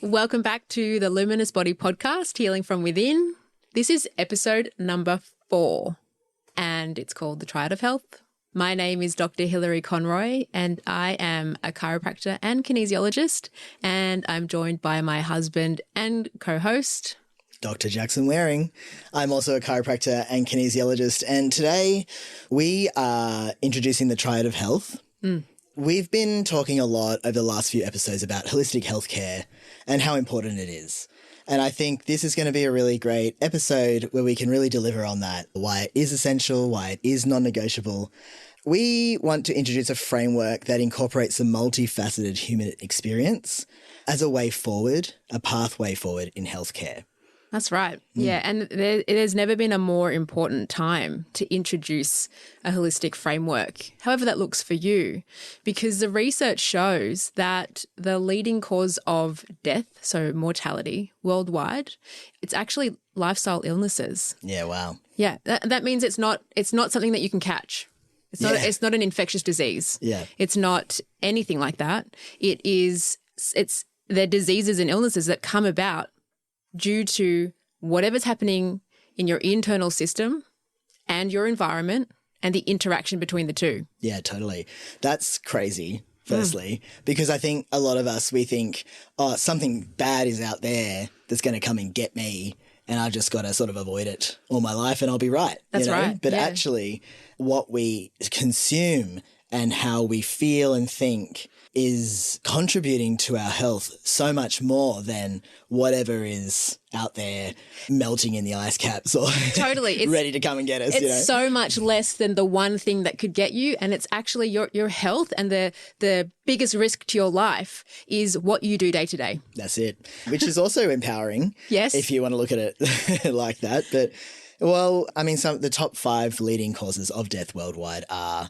Welcome back to the Luminous Body Podcast, Healing from Within. This is episode number 4, and it's called The Triad of Health. My name is Dr. Hilary Conroy, and I am a chiropractor and kinesiologist, and I'm joined by my husband and co-host, Dr. Jackson Waring. I'm also a chiropractor and kinesiologist, and today we are introducing the Triad of Health. We've been talking a lot over the last few episodes about holistic healthcare and how important it is. And I think this is going to be a really great episode where we can really deliver on that, why it is essential, why it is non-negotiable. We want to introduce a framework that incorporates the multifaceted human experience as a way forward, a pathway forward in healthcare. That's right. Yeah, and there's never been a more important time to introduce a holistic framework, however that looks for you, because the research shows that the leading cause of death, so mortality worldwide, it's actually lifestyle illnesses. Yeah, wow. Yeah, that means it's not something that you can catch. It's not an infectious disease. Yeah. It's not anything like that. They're diseases and illnesses that come about due to whatever's happening in your internal system and your environment and the interaction between the two. Yeah, totally. That's crazy, firstly, because I think a lot of us, we think, oh, something bad is out there that's going to come and get me, and I've just got to sort of avoid it all my life and I'll be right. That's right. But yeah. actually, what we consume and how we feel and think is contributing to our health so much more than whatever is out there melting in the ice caps or totally ready to come and get us. It's so much less than the one thing that could get you, and it's actually your health, and the biggest risk to your life is what you do day to day. That's it, which is also empowering. Yes. If you want to look at it like that. But, well, I mean, the top 5 leading causes of death worldwide are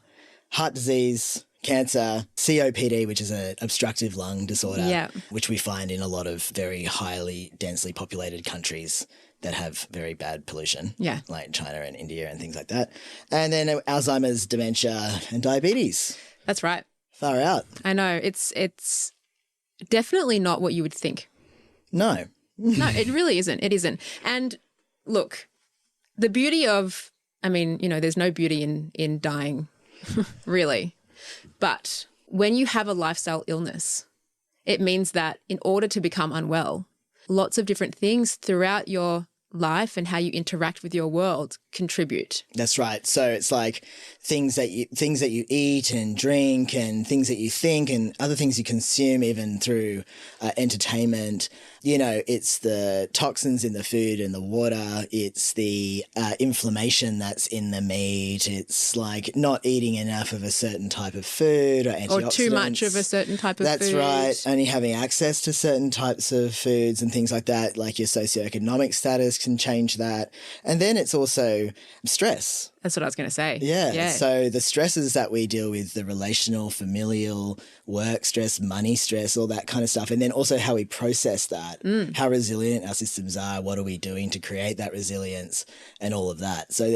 heart disease, cancer, COPD, which is an obstructive lung disorder, which we find in a lot of very highly densely populated countries that have very bad pollution, like China and India and things like that. And then Alzheimer's, dementia, and diabetes. That's right. Far out. I know. It's definitely not what you would think. No. No, it really isn't. It isn't. And look, the beauty of, there's no beauty in dying, really. But when you have a lifestyle illness, it means that in order to become unwell, lots of different things throughout your life and how you interact with your world contribute. That's right. So it's like things that you eat and drink and things that you think and other things you consume even through entertainment. It's the toxins in the food and the water. It's the inflammation that's in the meat. It's like not eating enough of a certain type of food or antioxidants. Or too much of a certain type of food. That's right. Only having access to certain types of foods and things like that, like your socioeconomic status can change that. And then it's also stress. That's what I was going to say. Yeah. So the stresses that we deal with, the relational, familial, work stress, money stress, all that kind of stuff. And then also how we process that, how resilient our systems are, what are we doing to create that resilience and all of that. So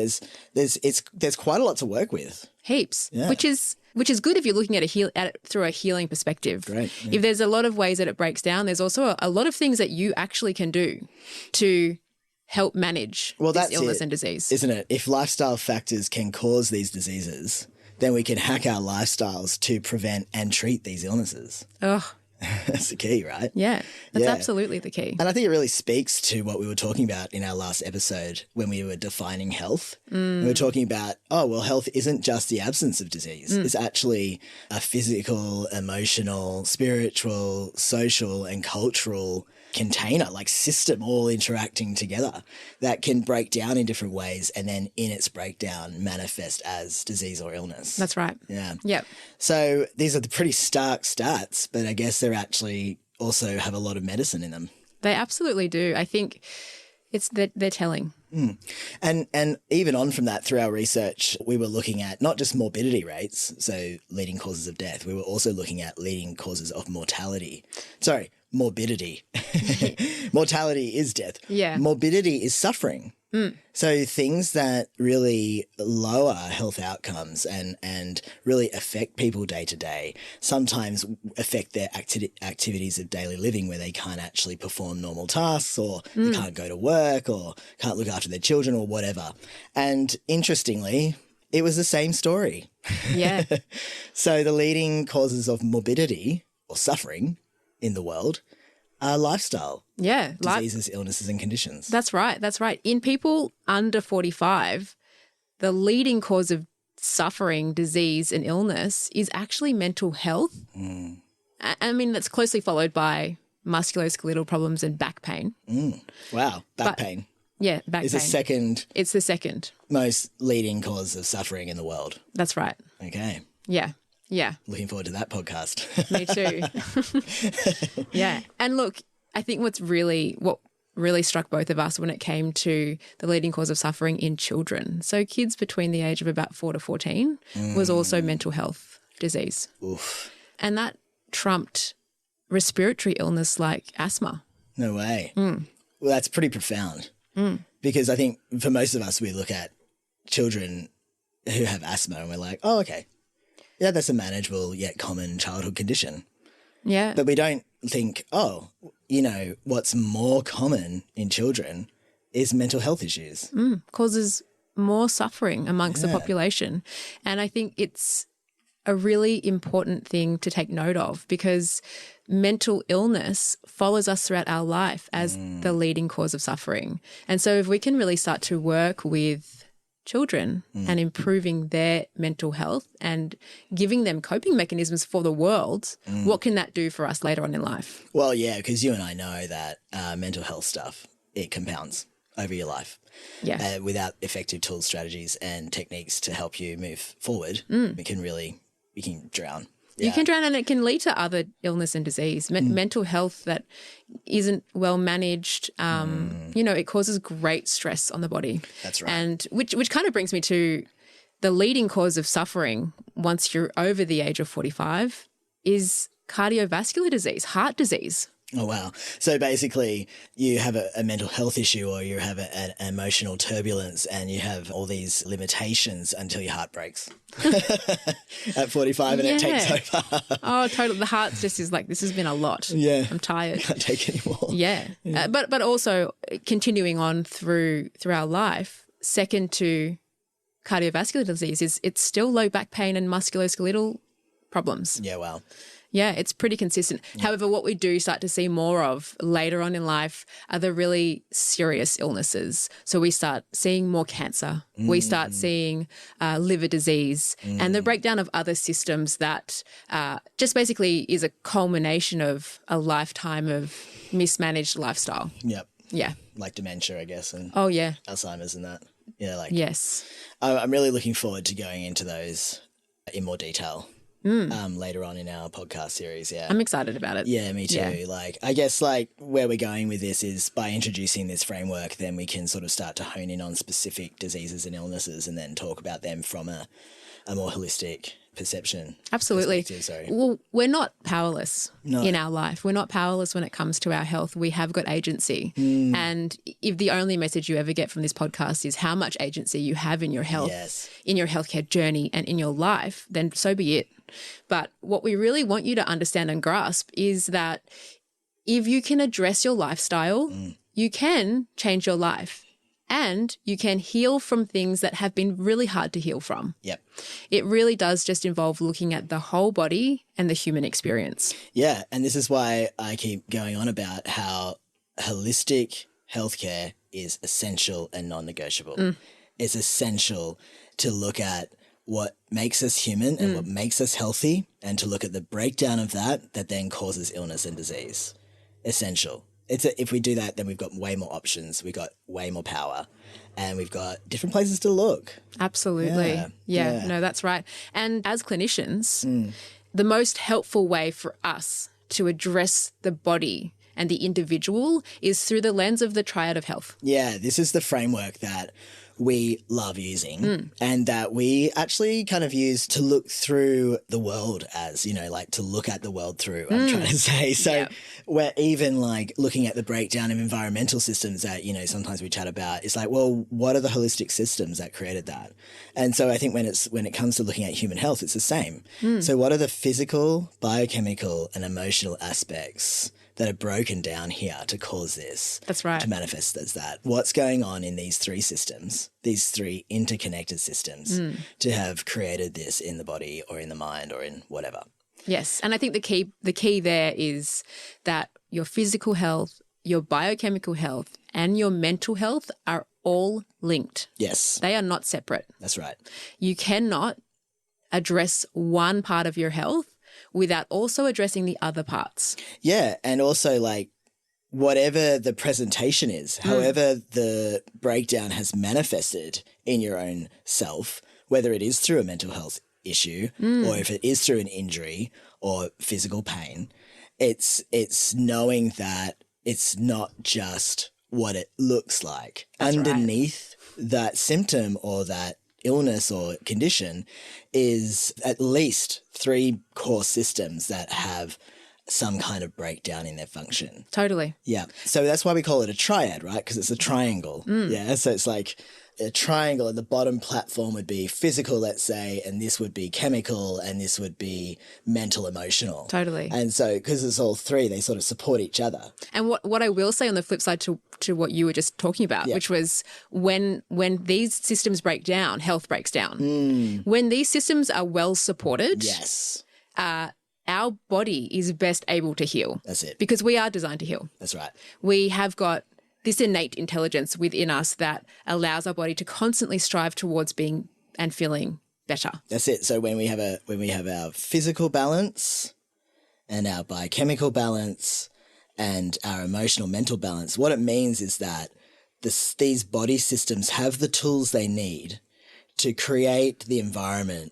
there's quite a lot to work with. Heaps, yeah. which is good if you're looking at it through a healing perspective. Great. Yeah. If there's a lot of ways that it breaks down, there's also a lot of things that you actually can do to help manage this illness and disease. Isn't it? If lifestyle factors can cause these diseases, then we can hack our lifestyles to prevent and treat these illnesses. Oh, that's the key, right? Yeah, that's absolutely the key. And I think it really speaks to what we were talking about in our last episode when we were defining health. We were talking about, health isn't just the absence of disease. It's actually a physical, emotional, spiritual, social, and cultural container, like system all interacting together that can break down in different ways and then in its breakdown manifest as disease or illness. That's right. Yeah. Yep. So these are the pretty stark stats, but I guess they're actually also have a lot of medicine in them. They absolutely do. I think they're telling. And even on from that, through our research, we were looking at not just morbidity rates, so leading causes of death, we were also looking at leading causes of mortality. Sorry, morbidity. Mortality is death. Yeah. Morbidity is suffering. So things that really lower health outcomes and really affect people day to day sometimes affect their activities of daily living, where they can't actually perform normal tasks, or they can't go to work, or can't look after their children, or whatever. And interestingly, it was the same story. Yeah. So the leading causes of morbidity or suffering in the world are lifestyle. Yeah. Diseases, illnesses and conditions. That's right. That's right. In people under 45, the leading cause of suffering, disease and illness is actually mental health. I mean, that's closely followed by musculoskeletal problems and back pain. Wow. Back pain. Yeah, back Is pain. It's the second most leading cause of suffering in the world. That's right. Okay. Yeah. Yeah. Looking forward to that podcast. Me too. Yeah. And look, I think what really struck both of us when it came to the leading cause of suffering in children, so kids between the age of about 4 to 14, was also mental health disease. Oof. And that trumped respiratory illness like asthma. No way. Well, that's pretty profound. Because I think for most of us, we look at children who have asthma and we're like, oh, okay. Yeah, that's a manageable yet common childhood condition. Yeah. But we don't think, oh, what's more common in children is mental health issues. Causes more suffering amongst the population. And I think it's a really important thing to take note of, because mental illness follows us throughout our life as the leading cause of suffering. And so if we can really start to work with children and improving their mental health and giving them coping mechanisms for the world, what can that do for us later on in life? Well, yeah, because you and I know that mental health stuff, it compounds over your life. Yeah. Without effective tools, strategies and techniques to help you move forward, you can drown. You can drown, and it can lead to other illness and disease. Mental health that isn't well managed, it causes great stress on the body. That's right. And which kind of brings me to the leading cause of suffering once you're over the age of 45 is cardiovascular disease, heart disease. Oh, wow. So basically you have a mental health issue, or you have an emotional turbulence, and you have all these limitations until your heart breaks at 45 and it takes over. Oh, totally. The heart just is like, this has been a lot. Yeah. I'm tired. Can't take anymore. Yeah. But also continuing on through our life, second to cardiovascular disease is it's still low back pain and musculoskeletal problems. Yeah, wow. Yeah, it's pretty consistent. However, what we do start to see more of later on in life are the really serious illnesses. So we start seeing more cancer. We start seeing liver disease and the breakdown of other systems that just basically is a culmination of a lifetime of mismanaged lifestyle. Yep. Yeah. Like dementia, I guess, and Alzheimer's and that. Yeah, yes. I'm really looking forward to going into those in more detail. Later on in our podcast series, yeah. I'm excited about it. Yeah, me too. Yeah. I guess where we're going with this is by introducing this framework, then we can sort of start to hone in on specific diseases and illnesses and then talk about them from a more holistic perception. Absolutely. Well, we're not powerless in our life. We're not powerless when it comes to our health. We have got agency. And if the only message you ever get from this podcast is how much agency you have in your health, in your healthcare journey and in your life, then so be it. But what we really want you to understand and grasp is that if you can address your lifestyle, you can change your life. And you can heal from things that have been really hard to heal from. Yep. It really does just involve looking at the whole body and the human experience. Yeah, and this is why I keep going on about how holistic healthcare is essential and non-negotiable. It's essential to look at what makes us human and what makes us healthy, and to look at the breakdown of that then causes illness and disease. Essential. If we do that, then we've got way more options. We've got way more power, and we've got different places to look. Absolutely. Yeah. No, that's right. And as clinicians, the most helpful way for us to address the body and the individual is through the lens of the triad of health. Yeah, this is the framework that we love using and that we actually kind of use to look through the world as, like to look at the world through, I'm trying to say. So we're even like looking at the breakdown of environmental systems that, sometimes we chat about. It's like, well, what are the holistic systems that created that? And so I think when it comes to looking at human health, it's the same. So what are the physical, biochemical and emotional aspects that are broken down here to cause this? That's right. To manifest as that. What's going on in these three systems, these three interconnected systems to have created this in the body or in the mind or in whatever? Yes. And I think the key there is that your physical health, your biochemical health and your mental health are all linked. Yes. They are not separate. That's right. You cannot address one part of your health without also addressing the other parts. Yeah. And also like whatever the presentation is, however the breakdown has manifested in your own self, whether it is through a mental health issue or if it is through an injury or physical pain, it's knowing that it's not just what it looks like. That's underneath that symptom or that illness or condition is at least three core systems that have some kind of breakdown in their function. Totally. Yeah. So that's why we call it a triad, right? Because it's a triangle. Yeah. So it's like a triangle and the bottom platform would be physical, let's say, and this would be chemical and this would be mental, emotional. Totally. And so because it's all three, they sort of support each other. And what I will say on the flip side to what you were just talking about, which was when these systems break down, health breaks down. When these systems are well supported, yes, our body is best able to heal. That's it. Because we are designed to heal. That's right. We have got this innate intelligence within us that allows our body to constantly strive towards being and feeling better. That's it. So when we have our physical balance and our biochemical balance and our emotional mental balance, what it means is that these body systems have the tools they need to create the environment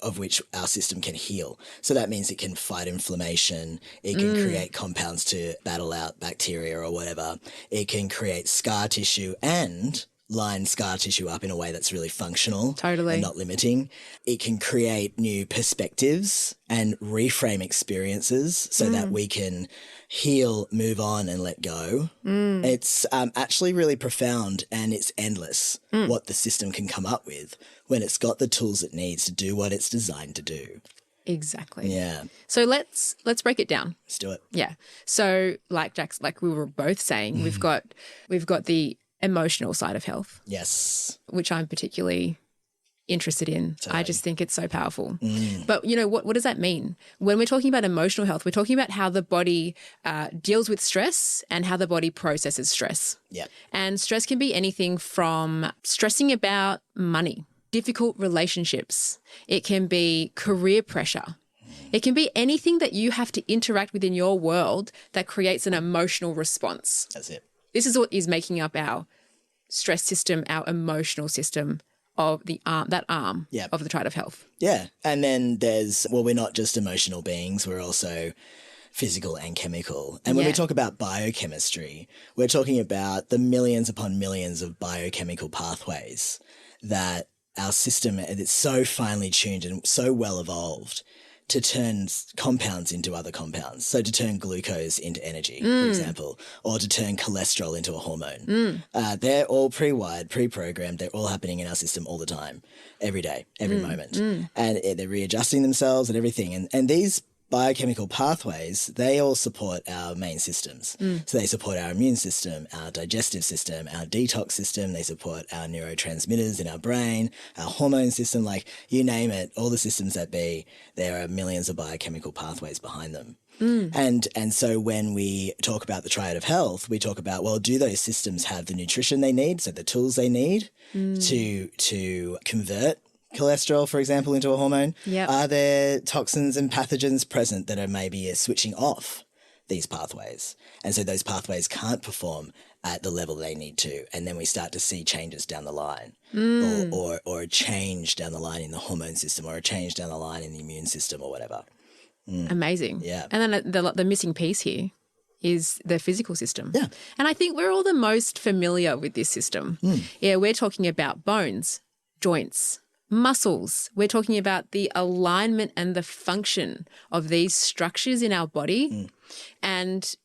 of which our system can heal. So that means it can fight inflammation. It can create compounds to battle out bacteria or whatever. It can create scar tissue and line scar tissue up in a way that's really functional. Totally. And not limiting. It can create new perspectives and reframe experiences so that we can heal, move on and let go. It's actually really profound and it's endless what the system can come up with when it's got the tools it needs to do what it's designed to do. Exactly. Yeah. So let's break it down. Let's do it. Yeah. So like we were both saying, we've got the emotional side of health. Yes. Which I'm particularly interested in. Totally. I just think it's so powerful. But what does that mean? When we're talking about emotional health, we're talking about how the body deals with stress and how the body processes stress. Yeah. And stress can be anything from stressing about money, difficult relationships. It can be career pressure. It can be anything that you have to interact with in your world that creates an emotional response. That's it. This is what is making up our stress system, our emotional system of that arm of the triad of health. Yeah. And then we're not just emotional beings, we're also physical and chemical. And when we talk about biochemistry, we're talking about the millions upon millions of biochemical pathways that our system, it's so finely tuned and so well evolved to turn compounds into other compounds. So to turn glucose into energy, for example, or to turn cholesterol into a hormone. They're all pre-wired, pre-programmed. They're all happening in our system all the time, every day, every moment. And they're readjusting themselves and everything. And these biochemical pathways, they all support our main systems. So they support our immune system, our digestive system, our detox system. They support our neurotransmitters in our brain, our hormone system, like you name it, all the systems that be, there are millions of biochemical pathways behind them. And so when we talk about the triad of health, we talk about, well, do those systems have the nutrition they need, so the tools they need to convert cholesterol, for example, into a hormone? Yep. Are there toxins and pathogens present that are maybe switching off these pathways? And so those pathways can't perform at the level they need to. And then we start to see changes down the line or a change down the line in the hormone system or a change down the line in the immune system or whatever. Amazing. Yeah. And then the missing piece here is the physical system. Yeah. And I think we're all the most familiar with this system. Yeah, we're talking about bones, joints, muscles. We're talking about the alignment and the function of these structures in our body and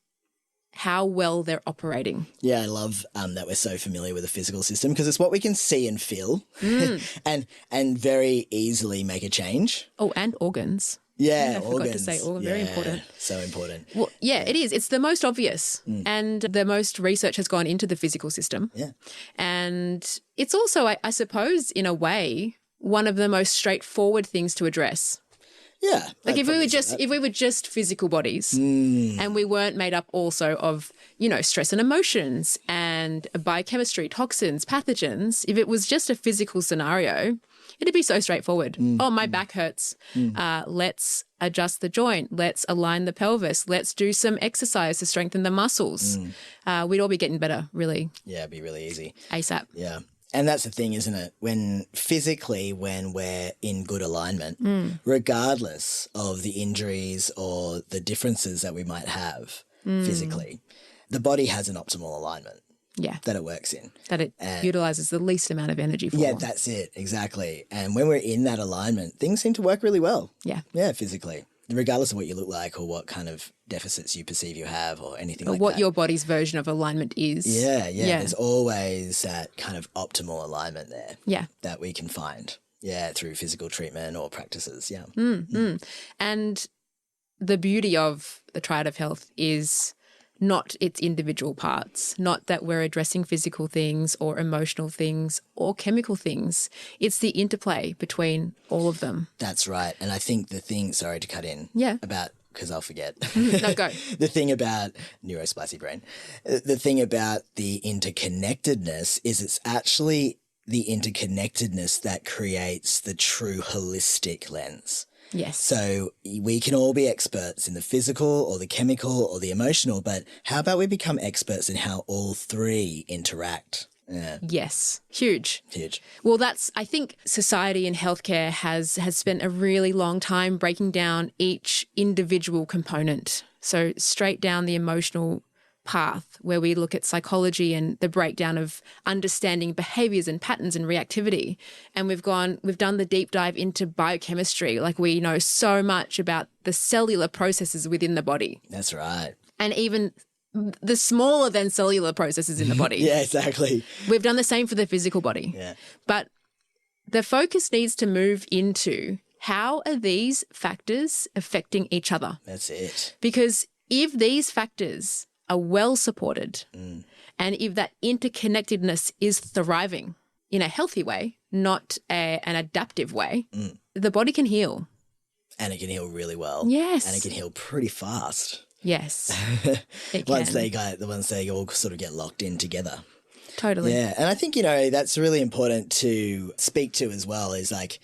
how well they're operating. Yeah, I love that we're so familiar with the physical system because it's what we can see and feel and very easily make a change. Oh, and organs. Yeah, I forgot to say organ, very important. So important. Well, yeah, it is. It's the most obvious and the most research has gone into the physical system. Yeah. And it's also, I suppose, in a way, one of the most straightforward things to address. Yeah. Like if we were just physical bodies and we weren't made up also of, stress and emotions and biochemistry, toxins, pathogens, if it was just a physical scenario, it'd be so straightforward. Oh, my back hurts. Let's adjust the joint. Let's align the pelvis. Let's do some exercise to strengthen the muscles. We'd all be getting better, really. Yeah, it'd be really easy. ASAP. Yeah. And that's the thing, isn't it? When we're in good alignment, regardless of the injuries or the differences that we might have physically, the body has an optimal alignment. Yeah. That it works in. That it utilizes the least amount of energy for. Yeah, that's it. Exactly. And when we're in that alignment, things seem to work really well. Yeah. Yeah, physically. Regardless of what you look like or what kind of deficits you perceive you have or anything like that. Or what your body's version of alignment is. Yeah. There's always that kind of optimal alignment there. Yeah. That we can find. Yeah, through physical treatment or practices. Yeah. And the beauty of the triad of health is not its individual parts, not that we're addressing physical things or emotional things or chemical things. It's the interplay between all of them. That's right. And I think the thing, sorry to cut in, because I'll forget. No, go. The thing about neurospicy brain, the thing about the interconnectedness is it's actually the interconnectedness that creates the true holistic lens. Yes. So we can all be experts in the physical or the chemical or the emotional, but how about we become experts in how all three interact? Yeah. Yes. Huge. Well, I think society and healthcare has spent a really long time breaking down each individual component. So straight down the emotional path where we look at psychology and the breakdown of understanding behaviors and patterns and reactivity. And we've done the deep dive into biochemistry. Like we know so much about the cellular processes within the body. That's right. And even the smaller than cellular processes in the body. Yeah, exactly. We've done the same for the physical body. Yeah. But the focus needs to move into how are these factors affecting each other? That's it. Because if these factors are well supported and if that interconnectedness is thriving in a healthy way, not an adaptive way, the body can heal. And it can heal really well. Yes. And it can heal pretty fast. Yes. It Once can. they all sort of get locked in together. Totally. Yeah. And I think, that's really important to speak to as well is like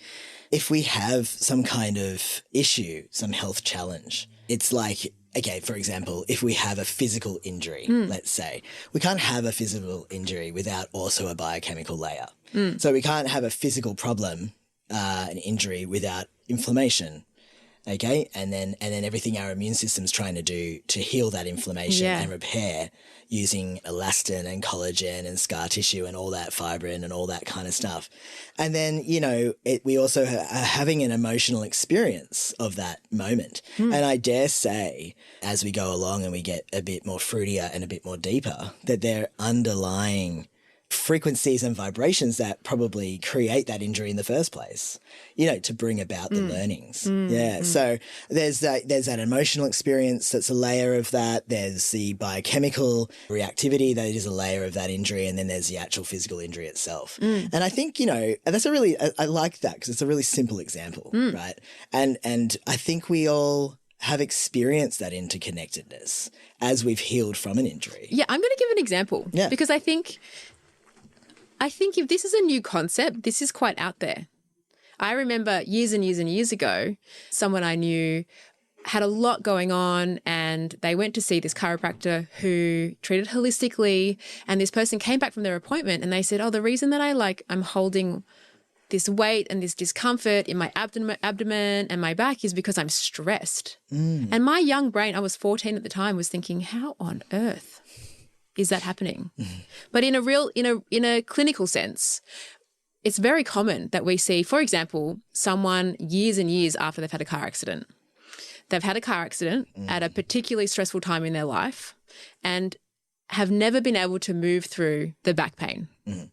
if we have some kind of issue, some health challenge, it's like, okay, for example, if we have a physical injury, let's say, we can't have a physical injury without also a biochemical layer. So we can't have a physical problem, an injury without inflammation. Okay. And then everything our immune system's trying to do to heal that inflammation and repair using elastin and collagen and scar tissue and all that fibrin and all that kind of stuff. And then, we also are having an emotional experience of that moment. And I dare say as we go along and we get a bit more fruitier and a bit more deeper that they're underlying frequencies and vibrations that probably create that injury in the first place, to bring about the learnings. So there's that emotional experience that's a layer of that. There's the biochemical reactivity that is a layer of that injury. And then there's the actual physical injury itself. And I think, that's I like that because it's a really simple example, right? And I think we all have experienced that interconnectedness as we've healed from an injury. Yeah, I'm going to give an example because I think if this is a new concept, this is quite out there. I remember years and years and years ago, someone I knew had a lot going on and they went to see this chiropractor who treated holistically, and this person came back from their appointment and they said, the reason that I'm holding this weight and this discomfort in my abdomen and my back is because I'm stressed. And my young brain, I was 14 at the time, was thinking, how on earth is that happening? But in a clinical sense, it's very common that we see, for example, someone years and years after they've had a car accident. They've had a car accident at a particularly stressful time in their life and have never been able to move through the back pain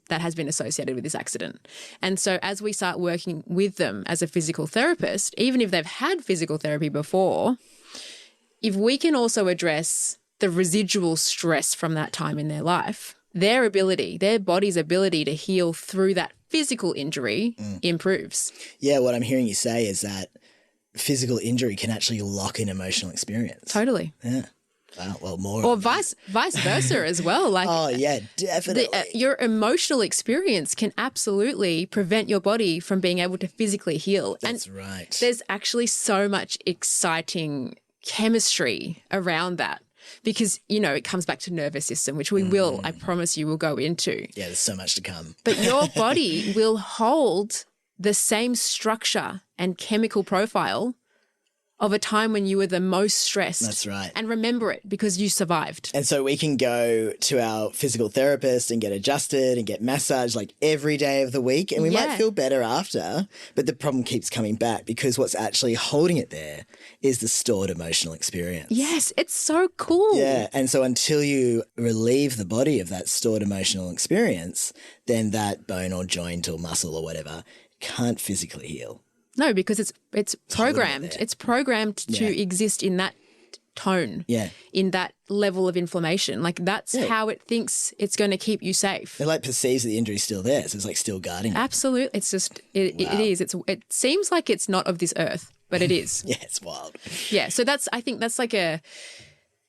that has been associated with this accident. And so as we start working with them as a physical therapist, even if they've had physical therapy before, if we can also address the residual stress from that time in their life, their body's ability to heal through that physical injury improves. Yeah, what I'm hearing you say is that physical injury can actually lock in emotional experience. Totally. Yeah. Well, more. Or vice versa as well. Like, oh, yeah, definitely. Your emotional experience can absolutely prevent your body from being able to physically heal. That's right. There's actually so much exciting chemistry around that because, it comes back to nervous system, which we will, I promise you, will go into. Yeah, there's so much to come. But your body will hold the same structure and chemical profile of a time when you were the most stressed. That's right. And remember it because you survived. And so we can go to our physical therapist and get adjusted and get massaged like every day of the week and we might feel better after, but the problem keeps coming back because what's actually holding it there is the stored emotional experience. Yes, it's so cool. Yeah, and so until you relieve the body of that stored emotional experience, then that bone or joint or muscle or whatever can't physically heal. No, because it's programmed. It's programmed to exist in that tone, in that level of inflammation. Like that's how it thinks it's going to keep you safe. It like perceives that the injury's still there, so it's like still guarding it. Absolutely. It's just, it is. It seems like it's not of this earth, but it is. Yeah, it's wild. Yeah, so I think that's like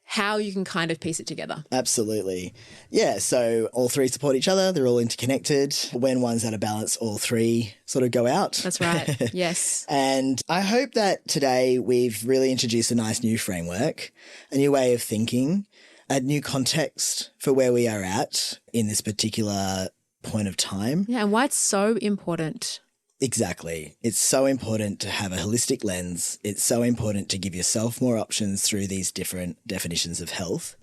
how you can kind of piece it together. Absolutely. Yeah, so all three support each other. They're all interconnected. When one's out of balance, all three sort of go out. That's right. Yes. And I hope that today we've really introduced a nice new framework, a new way of thinking, a new context for where we are at in this particular point of time. Yeah, and why it's so important. Exactly. It's so important to have a holistic lens. It's so important to give yourself more options through these different definitions of health.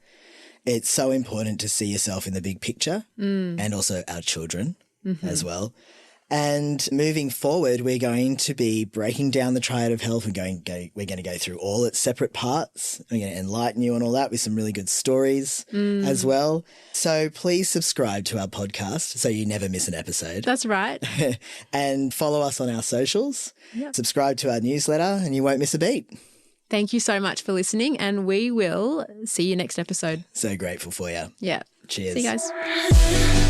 It's so important to see yourself in the big picture and also our children as well. And moving forward, we're going to be breaking down the triad of health and we're going to go through all its separate parts. We're going to enlighten you on all that with some really good stories as well. So please subscribe to our podcast so you never miss an episode. That's right. And follow us on our socials. Yep. Subscribe to our newsletter and you won't miss a beat. Thank you so much for listening and we will see you next episode. So grateful for you. Yeah. Cheers. See you guys.